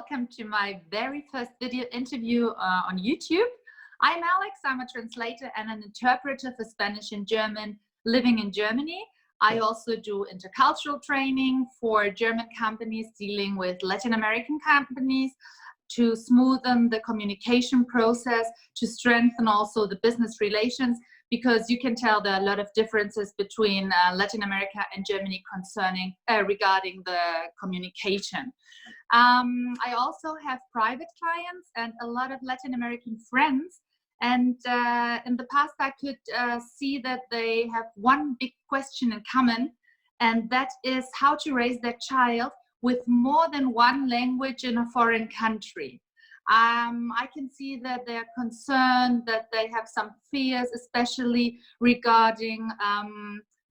welcome to my very first video interview on YouTube. I'm Alex, I'm a translator and an interpreter for Spanish and German living in Germany. I also do intercultural training for German companies dealing with Latin American companies to smoothen the communication process, to strengthen also the business relations, because you can tell there are a lot of differences between Latin America and Germany concerning regarding the communication. I also have private clients and a lot of Latin American friends. And in the past, I could see that they have one big question in common, and that is how to raise their child with more than one language in a foreign country. I can see that they're concerned, that they have some fears, especially regarding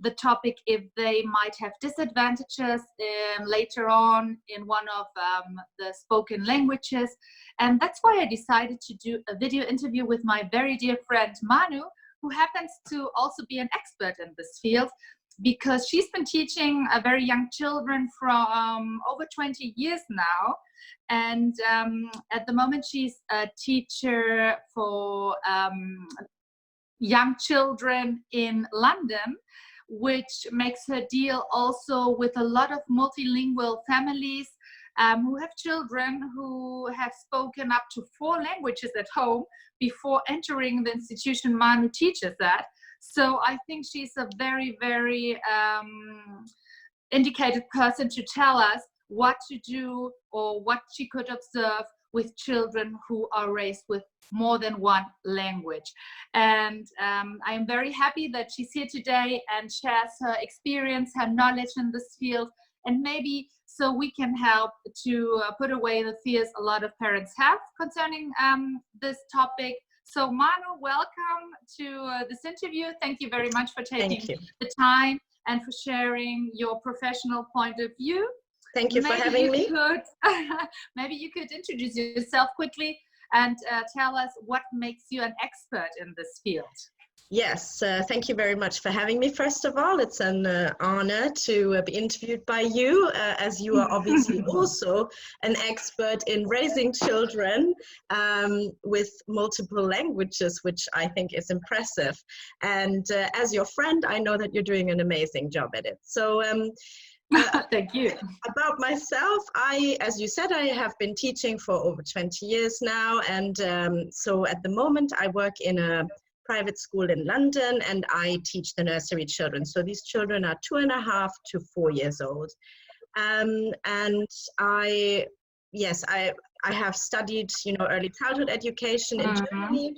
the topic if they might have disadvantages later on in one of the spoken languages. And that's why I decided to do a video interview with my very dear friend Manu, who happens to also be an expert in this field, because she's been teaching very young children from over 20 years now. And at the moment, she's a teacher for young children in London, which makes her deal also with a lot of multilingual families who have children who have spoken up to 4 languages at home before entering the institution Manu teaches at. So I think she's a very, very indicated person to tell us what to do or what she could observe with children who are raised with more than one language. And I am very happy that she's here today and shares her experience, her knowledge in this field, and maybe so we can help to put away the fears a lot of parents have concerning this topic. So Manu, welcome to this interview. Thank you very much for taking the time and for sharing your professional point of view. Thank you for having me. Maybe you could introduce yourself quickly and tell us what makes you an expert in this field. Yes, thank you very much for having me. First of all, it's an honor to be interviewed by you, as you are obviously also an expert in raising children with multiple languages, which I think is impressive. And as your friend, I know that you're doing an amazing job at it. So thank you. About myself, as you said, I have been teaching for over 20 years now. And so at the moment, I work in a private school in London, and I teach the nursery children. So these children are 2.5 to 4 years old. And I have studied, early childhood education in Germany,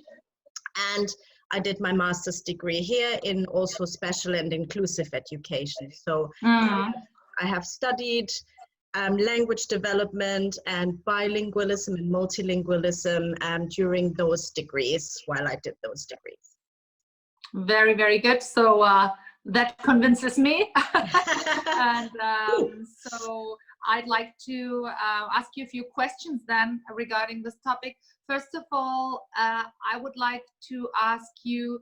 and I did my master's degree here in also special and inclusive education. So I have studied language development and bilingualism and multilingualism during those degrees, while I did those degrees. Very, very good. So that convinces me. And so I'd like to ask you a few questions then regarding this topic. First of all, I would like to ask you,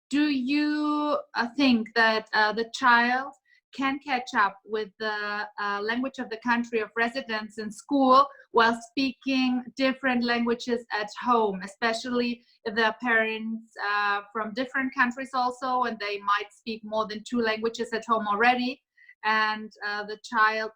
do you think that the child can catch up with the language of the country of residence in school while speaking different languages at home, especially if there are parents from different countries also, and they might speak more than 2 languages at home already, and the child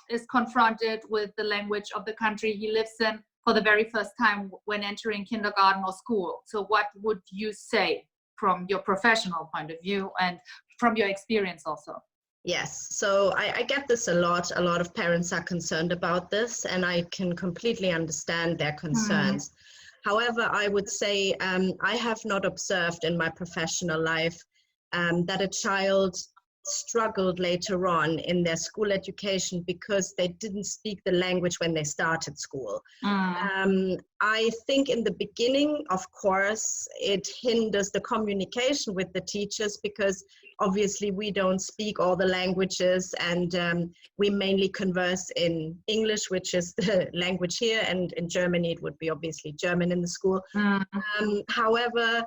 is confronted with the language of the country he lives in for the very first time when entering kindergarten or school. So what would you say from your professional point of view and from your experience also? Yes, so I get this a lot. A lot of parents are concerned about this, and I can completely understand their concerns. However, I would say I have not observed in my professional life that a child struggled later on in their school education because they didn't speak the language when they started school. I think in the beginning, of course, it hinders the communication with the teachers because obviously we don't speak all the languages, and we mainly converse in English, which is the language here, and in Germany it would be obviously German in the school. However,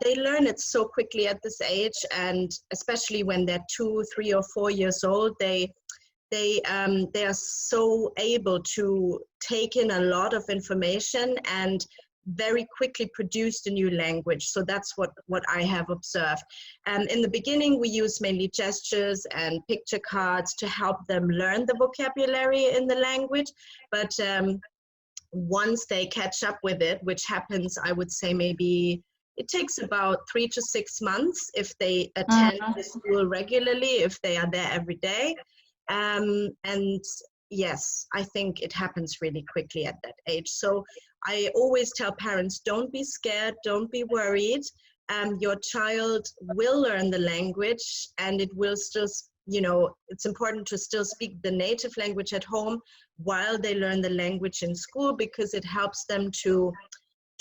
they learn it so quickly at this age, and especially when they're 2, 3, or 4 years old, they they are so able to take in a lot of information and very quickly produce the new language. So that's what I have observed. And in the beginning, we use mainly gestures and picture cards to help them learn the vocabulary in the language. But once they catch up with it, which happens, I would say maybe it takes about 3 to 6 months if they attend the school regularly, if they are there every day. And yes, I think it happens really quickly at that age. So I always tell parents, don't be scared, don't be worried. Your child will learn the language, and it will still, you know, it's important to still speak the native language at home while they learn the language in school, because it helps them to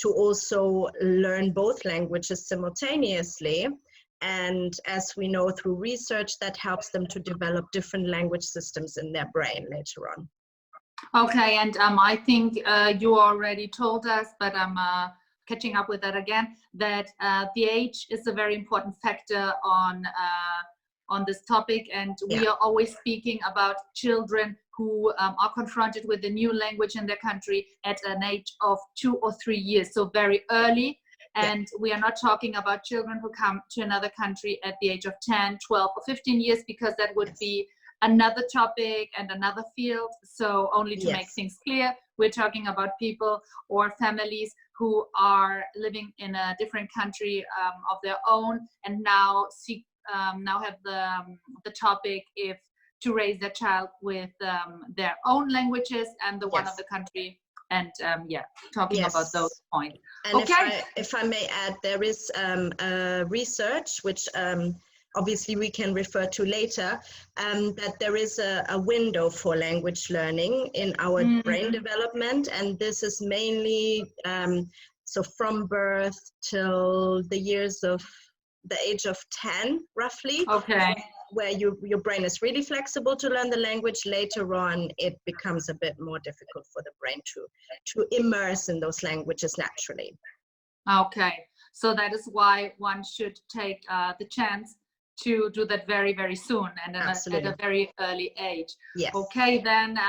also learn both languages simultaneously. And as we know through research, that helps them to develop different language systems in their brain later on. Okay, and I think you already told us, but I'm catching up with that again, that the age is a very important factor on this topic, and we are always speaking about children who are confronted with a new language in their country at an age of 2 or 3 years, so very early. And we are not talking about children who come to another country at the age of 10, 12 or 15 years, because that would be another topic and another field. So only to make things clear, we're talking about people or families who are living in a different country of their own, and now have the topic if to raise their child with their own languages and the one of the country, and talking about those points. And if I may add, there is research which obviously we can refer to later, that there is a window for language learning in our brain development, and this is mainly so from birth till the age of 10 roughly. Okay. Where your brain is really flexible to learn the language. Later on, it becomes a bit more difficult for the brain to immerse in those languages naturally. Okay, so that is why one should take the chance to do that very, very soon and at a very early age. Yes. Okay, then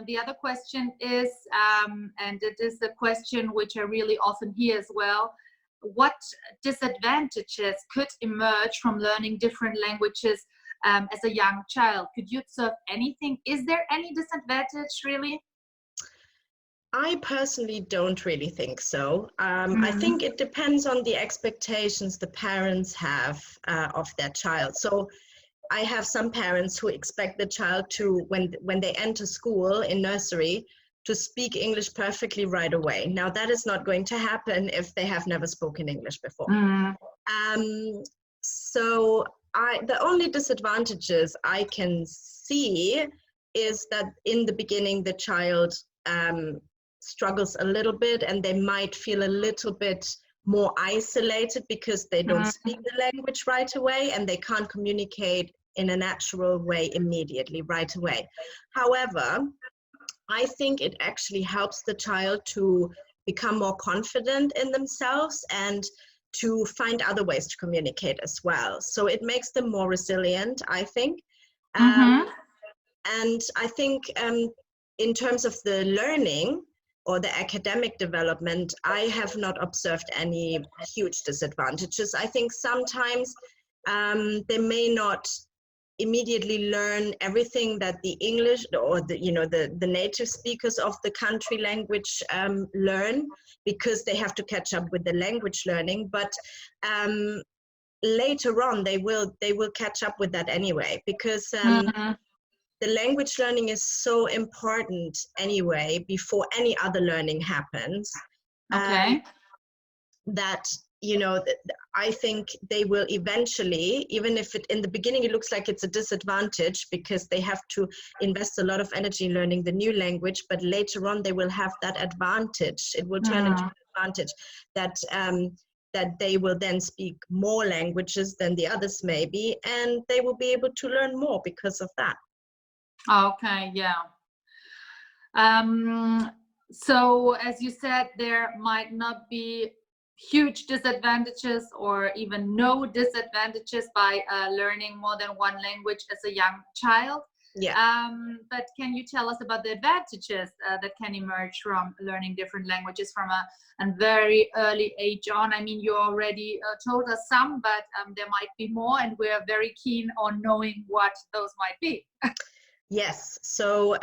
the other question is, and it is a question which I really often hear as well, what disadvantages could emerge from learning different languages as a young child? Could you observe anything? Is there any disadvantage really? I personally don't really think so. I think it depends on the expectations the parents have of their child. So I have some parents who expect the child to, when they enter school in nursery, to speak English perfectly right away. Now that is not going to happen if they have never spoken English before. So the only disadvantages I can see is that in the beginning the child struggles a little bit, and they might feel a little bit more isolated because they don't speak the language right away, and they can't communicate in a natural way immediately right away. However, I think it actually helps the child to become more confident in themselves and to find other ways to communicate as well. So it makes them more resilient, I think. And I think in terms of the learning or the academic development, I have not observed any huge disadvantages. I think sometimes they may not immediately learn everything that the English or the native speakers of the country language learn, because they have to catch up with the language learning. But later on, they will catch up with that anyway, because the language learning is so important anyway before any other learning happens. Okay. That, you know, I think they will eventually, even if in the beginning it looks like it's a disadvantage because they have to invest a lot of energy in learning the new language, but later on they will have that advantage. It will turn into an advantage that they will then speak more languages than the others maybe, and they will be able to learn more because of that. Okay, yeah. So as you said, there might not be huge disadvantages or even no disadvantages by learning more than one language as a young child. Yeah. But can you tell us about the advantages that can emerge from learning different languages from a very early age on? I mean, you already told us some, but there might be more, and we're very keen on knowing what those might be. Yes. So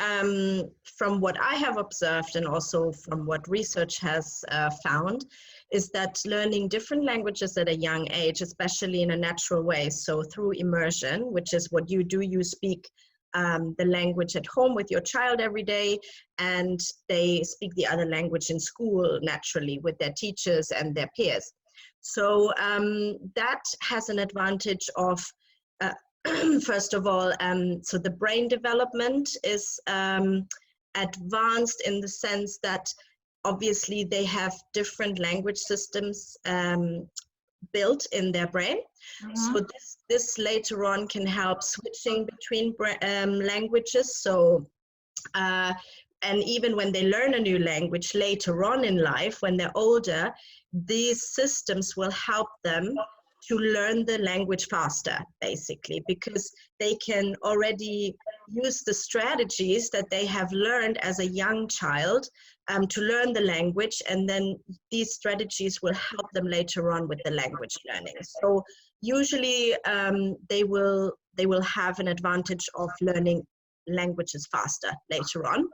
from what I have observed, and also from what research has found, is that learning different languages at a young age, especially in a natural way, so through immersion, which is what you do, you speak the language at home with your child every day, and they speak the other language in school naturally with their teachers and their peers. So that has an advantage of first of all, so the brain development is advanced in the sense that obviously they have different language systems built in their brain. So this later on can help switching between languages. So and even when they learn a new language later on in life, when they're older, these systems will help them to learn the language faster, basically, because they can already use the strategies that they have learned as a young child to learn the language, and then these strategies will help them later on with the language learning. So usually they will have an advantage of learning languages faster later on.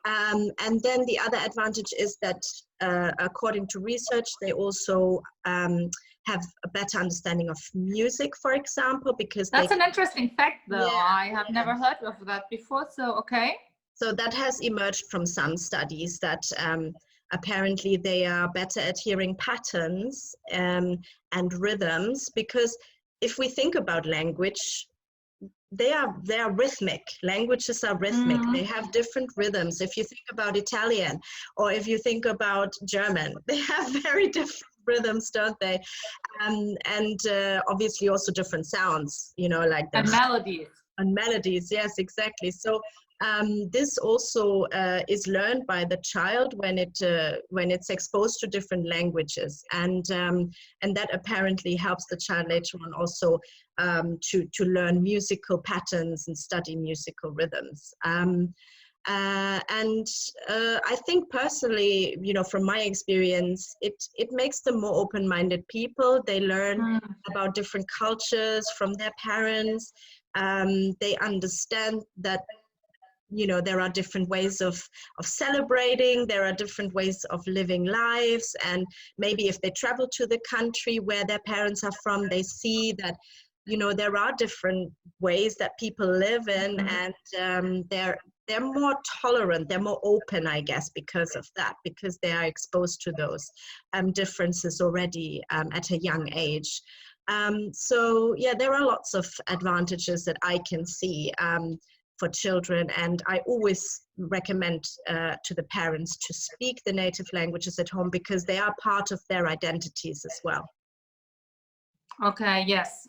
And then the other advantage is that according to research, they also have a better understanding of music, for example, because that's an interesting fact, though. Yeah, I have never heard of that before. So, okay. So that has emerged from some studies that apparently they are better at hearing patterns and rhythms, because if we think about language, they are rhythmic. Languages are rhythmic. They have different rhythms. If you think about Italian, or if you think about German, they have very different rhythms, don't they? And obviously also different sounds, you know, like the and melodies. And melodies, yes, exactly. So this also is learned by the child when it's exposed to different languages, and that apparently helps the child later on also to learn musical patterns and study musical rhythms. And I think personally, you know, from my experience, it makes them more open-minded people. They learn about different cultures from their parents. They understand that, you know, there are different ways of celebrating, there are different ways of living lives, and maybe if they travel to the country where their parents are from, they see that, you know, there are different ways that people live in, and they're more tolerant, they're more open, I guess, because of that, because they are exposed to those differences already at a young age. So yeah, there are lots of advantages that I can see for children, and I always recommend to the parents to speak the native languages at home, because they are part of their identities as well. Okay, yes.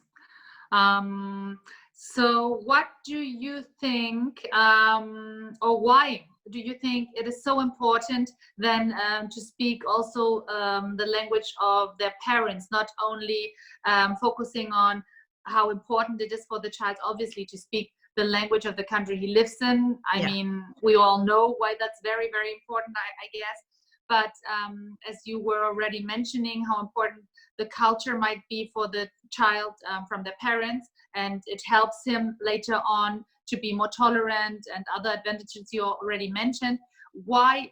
So what do you think, or why do you think it is so important then to speak also the language of their parents, not only focusing on how important it is for the child, obviously, to speak the language of the country he lives in. I mean, we all know why that's very, very important, I guess. But as you were already mentioning, how important the culture might be for the child from the parents, and it helps him later on to be more tolerant and other advantages you already mentioned. Why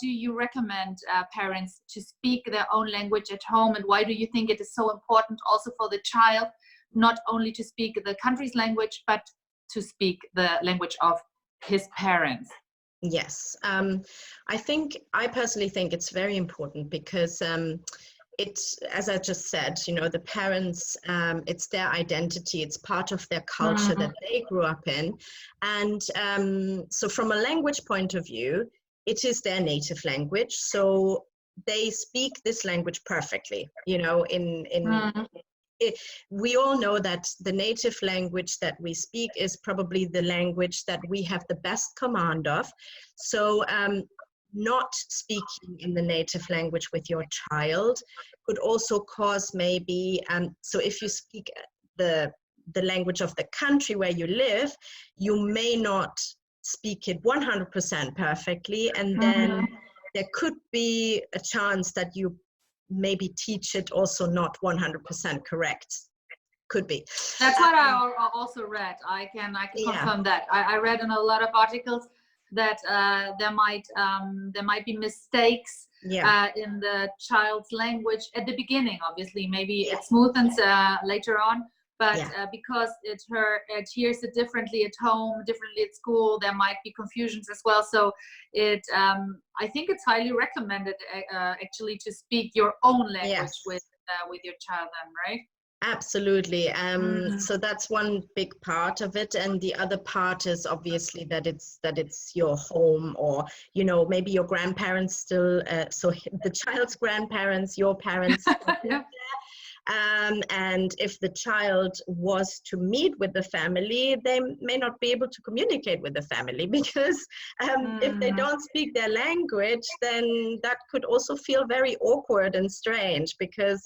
do you recommend parents to speak their own language at home, and why do you think it is so important also for the child not only to speak the country's language, but to speak the language of his parents? Yes, I personally think it's very important, because it's, as I just said, you know, the parents, it's their identity, it's part of their culture that they grew up in. And so from a language point of view, it is their native language. So they speak this language perfectly, you know, we all know that the native language that we speak is probably the language that we have the best command of. So not speaking in the native language with your child could also cause maybe, so if you speak the language of the country where you live, you may not speak it 100% perfectly, and then there could be a chance that you maybe teach it also not 100% correct. Could be. That's what I also read. I can confirm that. I read in a lot of articles that there might be mistakes in the child's language at the beginning. Obviously, maybe it smoothens later on, but because it hears it differently at home, differently at school, there might be confusions as well. So I think it's highly recommended actually to speak your own language with your child then, right? Absolutely. So that's one big part of it, and the other part is obviously that it's your home, or maybe your grandparents still. So the child's grandparents, your parents. And if the child was to meet with the family, they may not be able to communicate with the family, because if they don't speak their language, then that could also feel very awkward and strange, because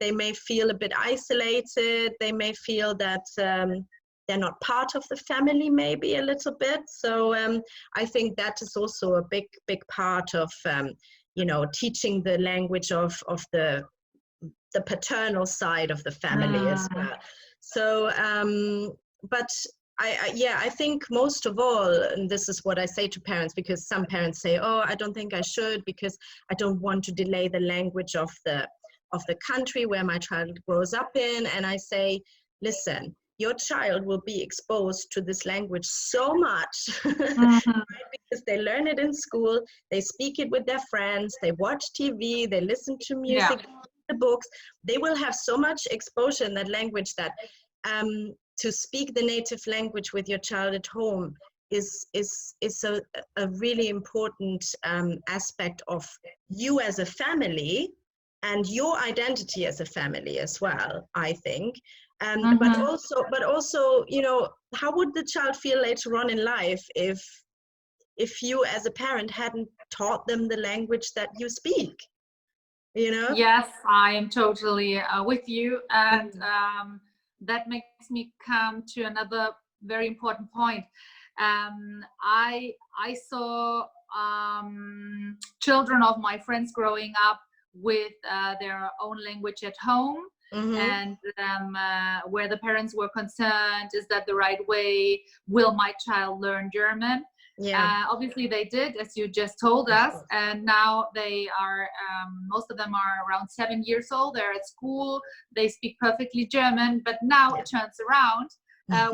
they may feel a bit isolated. They may feel that they're not part of the family, maybe a little bit. So I think that is also a big part of, teaching the language of the paternal side of the family as well. So, but I think most of all, and this is what I say to parents, because some parents say, oh, I don't think I should, because I don't want to delay the language of the country where my child grows up in. And I say, listen, your child will be exposed to this language so much, right? Because they learn it in school, they speak it with their friends, they watch TV, they listen to music, the books. They will have so much exposure in that language that to speak the native language with your child at home is a really important aspect of you as a family, and your identity as a family as well, I think. But also, how would the child feel later on in life if you as a parent hadn't taught them the language that you speak? Yes, I am totally with you, and that makes me come to another very important point. I saw children of my friends growing up with their own language at home, and where the parents were concerned, is that the right way? Will my child learn German? Obviously they did, as you just told us, and now they are, most of them are around 7 years old. They're at school, they speak perfectly German, but now it turns around.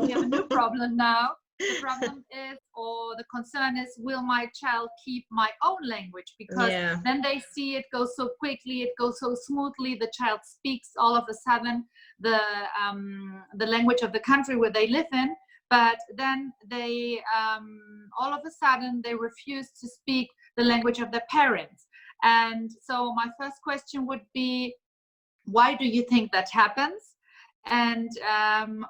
We have a new problem now. The problem is, or the concern is, will my child keep my own language? Because then they see it goes so quickly, it goes so smoothly, the child speaks all of a sudden the language of the country where they live in, but then they all of a sudden they refuse to speak the language of their parents. And so my first question would be, why do you think that happens? And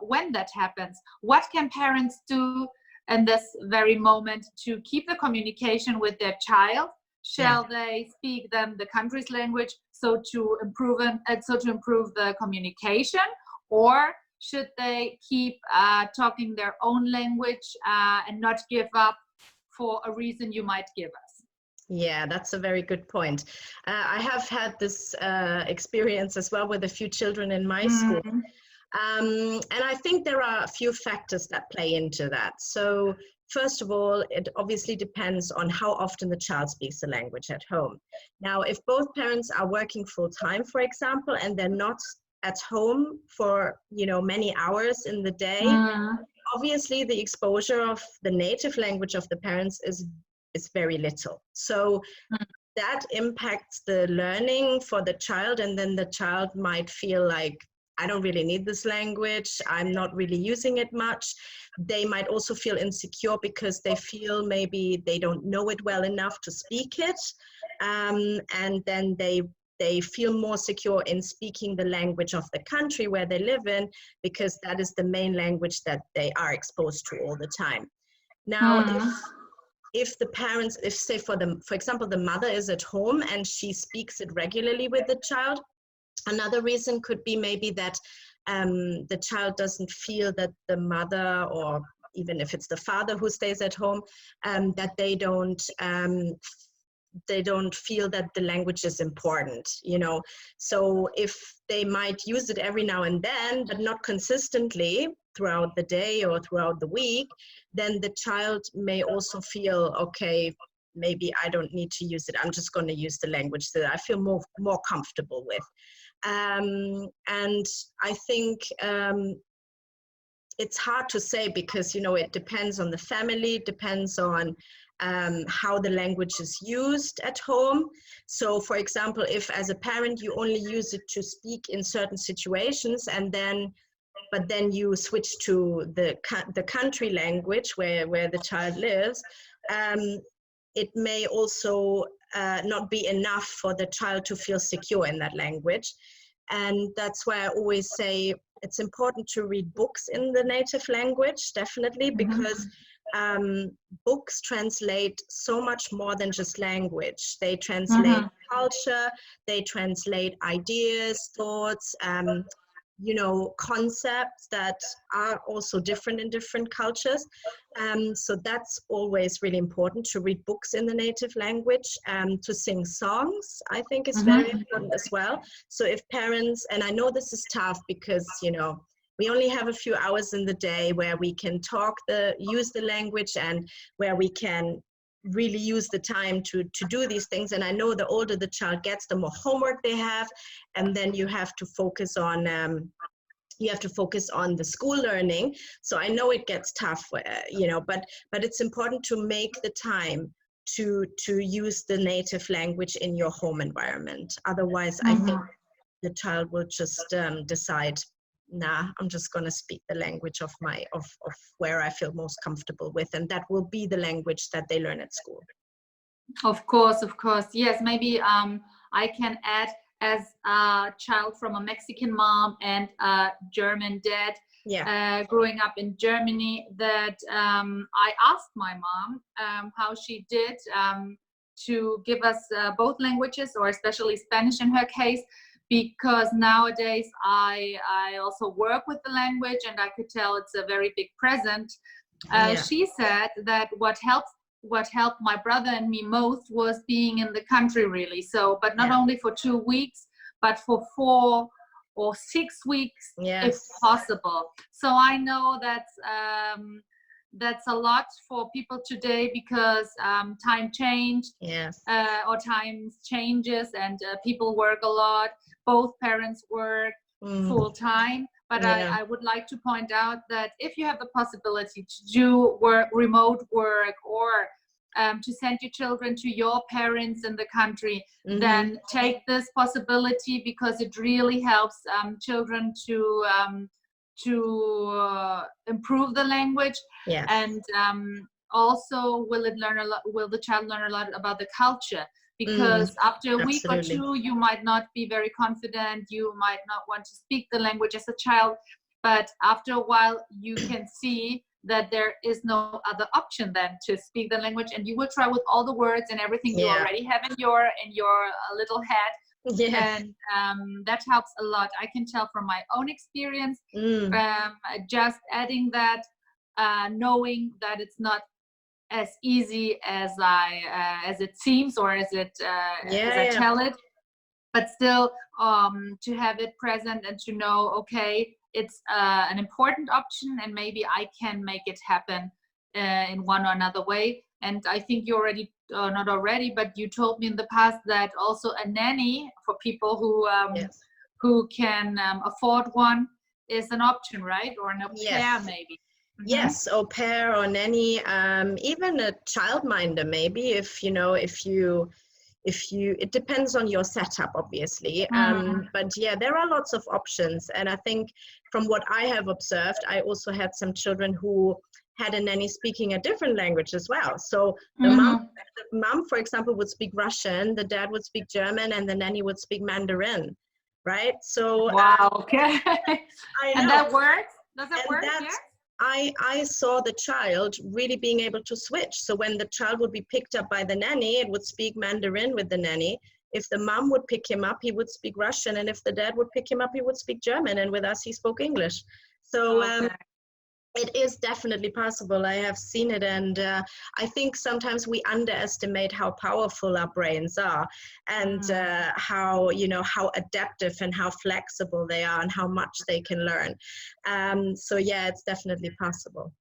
when that happens, what can parents do in this very moment to keep the communication with their child? Shall they speak them the country's language so to improve the communication, or should they keep talking their own language and not give up for a reason you might give us? Yeah, that's a very good point. I have had this experience as well with a few children in my school. And I think there are a few factors that play into that. So first of all, it obviously depends on how often the child speaks the language at home. Now, if both parents are working full time, for example, and they're not at home for, many hours in the day, obviously the exposure of the native language of the parents is very little. So that impacts the learning for the child, and then the child might feel like, I don't really need this language, I'm not really using it much. They might also feel insecure because they feel maybe they don't know it well enough to speak it. And then they feel more secure in speaking the language of the country where they live in, because that is the main language that they are exposed to all the time. Now, if the parents, say for example, the mother is at home and she speaks it regularly with the child, Another reason could be maybe that the child doesn't feel that the mother, or even if it's the father who stays at home, that they don't feel that the language is important, you know. So if they might use it every now and then, but not consistently throughout the day or throughout the week, then the child may also feel, okay, maybe I don't need to use it. I'm just going to use the language that I feel more comfortable with. And I think it's hard to say, because, you know, it depends on the family, depends on how the language is used at home. So for example, if as a parent you only use it to speak in certain situations, and but then you switch to the country language where the child lives, it may also not be enough for the child to feel secure in that language. And that's why I always say it's important to read books in the native language, definitely, because books translate so much more than just language. They translate culture, they translate ideas, thoughts, you know, concepts that are also different in different cultures. So that's always really important, to read books in the native language. To sing songs, I think, is very important as well. So if parents, and I know this is tough because, you know, we only have a few hours in the day where we can use the language, and where we can really use the time to do these things. And I know the older the child gets, the more homework they have, and then you have to focus on the school learning. So I know it gets tough, you know, but it's important to make the time to use the native language in your home environment. Otherwise, I think the child will just decide, nah, I'm just going to speak the language of where I feel most comfortable with, and that will be the language that they learn at school. Of course. Yes, maybe I can add, as a child from a Mexican mom and a German dad, growing up in Germany, that I asked my mom how she did to give us both languages, or especially Spanish in her case, because nowadays I also work with the language, and I could tell it's a very big present. She said that what helped my brother and me most was being in the country, really. So, but not only for 2 weeks, but for 4 or 6 weeks, if possible. So I know that's a lot for people today, because time changed, or times changes, and people work a lot. Both parents work full time. But I would like to point out that if you have the possibility to do remote work, or to send your children to your parents in the country, then take this possibility, because it really helps children to improve the language. And also will the child learn a lot about the culture, because after a week or two you might not be very confident, you might not want to speak the language as a child, but after a while you can see that there is no other option than to speak the language, and you will try with all the words and everything you already have in your little head. And that helps a lot. I can tell from my own experience, just adding that, knowing that it's not as easy as it seems, or as I tell it, but still to have it present, and to know, okay, it's an important option, and maybe I can make it happen in one or another way. And I think you already, not already, but you told me in the past that also a nanny for people who can afford one is an option, right? Or an au pair, maybe. Yes, au pair or nanny, even a childminder, maybe, it depends on your setup, obviously. But yeah, there are lots of options. And I think from what I have observed, I also had some children who had a nanny speaking a different language as well. So the mom, for example, would speak Russian, the dad would speak German, and the nanny would speak Mandarin, right? So wow, okay. And that works? Does it work? Yeah? I saw the child really being able to switch. So when the child would be picked up by the nanny, it would speak Mandarin with the nanny. if the mom would pick him up, he would speak Russian, and if the dad would pick him up, he would speak German, and with us he spoke English. So it is definitely possible. I have seen it, and I think sometimes we underestimate how powerful our brains are, and how, you know, how adaptive and how flexible they are, and how much they can learn. So yeah, it's definitely possible.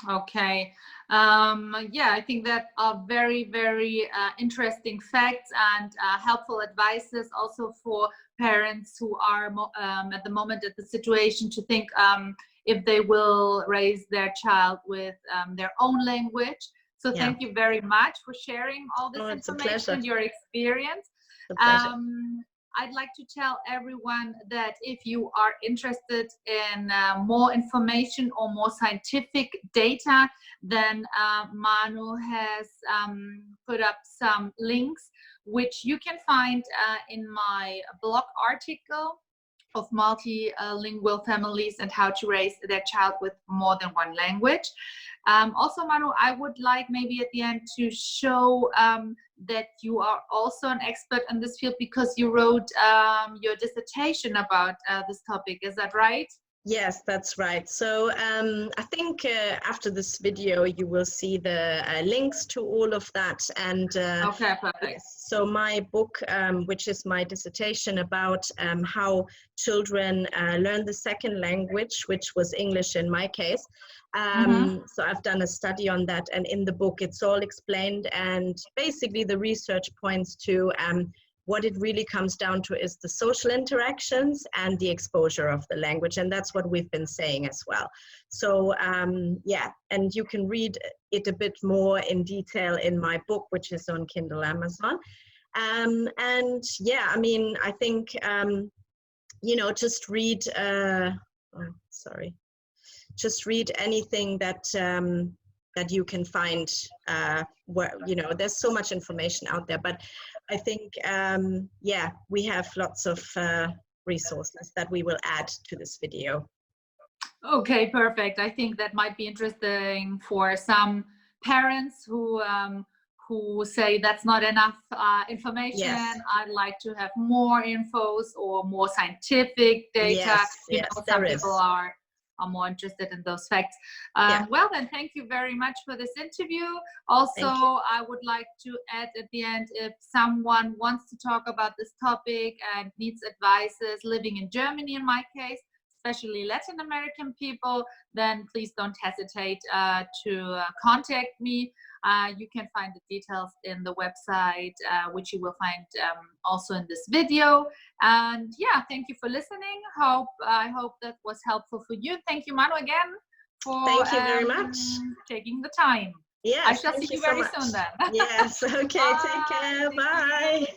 Okay. Yeah, I think that are very, very interesting facts and helpful advices also for parents who are at the moment at the situation to think if they will raise their child with their own language. So thank you very much for sharing all this information and your experience. I'd like to tell everyone that if you are interested in more information or more scientific data, then Manu has put up some links which you can find in my blog article of multilingual families and how to raise their child with more than one language. Also, Manu, I would like maybe at the end to show that you are also an expert in this field because you wrote your dissertation about this topic. Is that right? Yes, that's right. So I think after this video, you will see the links to all of that. And okay, perfect. So my book, which is my dissertation about how children learn the second language, which was English in my case. So I've done a study on that, and in the book, it's all explained. And basically, the research points to what it really comes down to is the social interactions and the exposure of the language. And that's what we've been saying as well. So yeah, and you can read it a bit more in detail in my book, which is on Kindle Amazon. And yeah, I mean, I think, you know, just read, just read anything that, that you can find where, you know, there's so much information out there, but I think, yeah, we have lots of resources that we will add to this video. Okay, perfect. I think that might be interesting for some parents who say that's not enough information. Yes. I'd like to have more infos or more scientific data. Yes, you yes, know, some people are more interested in those facts. Well, then, thank you very much for this interview. Also, I would like to add at the end, if someone wants to talk about this topic and needs advices living in Germany, in my case, especially Latin American people, then please don't hesitate to contact me. You can find the details in the website, which you will find also in this video. And yeah, thank you for listening. I hope that was helpful for you. Thank you, Manu, again for thank you very much taking the time. Yes, I shall see you very soon then. Yes, okay, take care. Bye.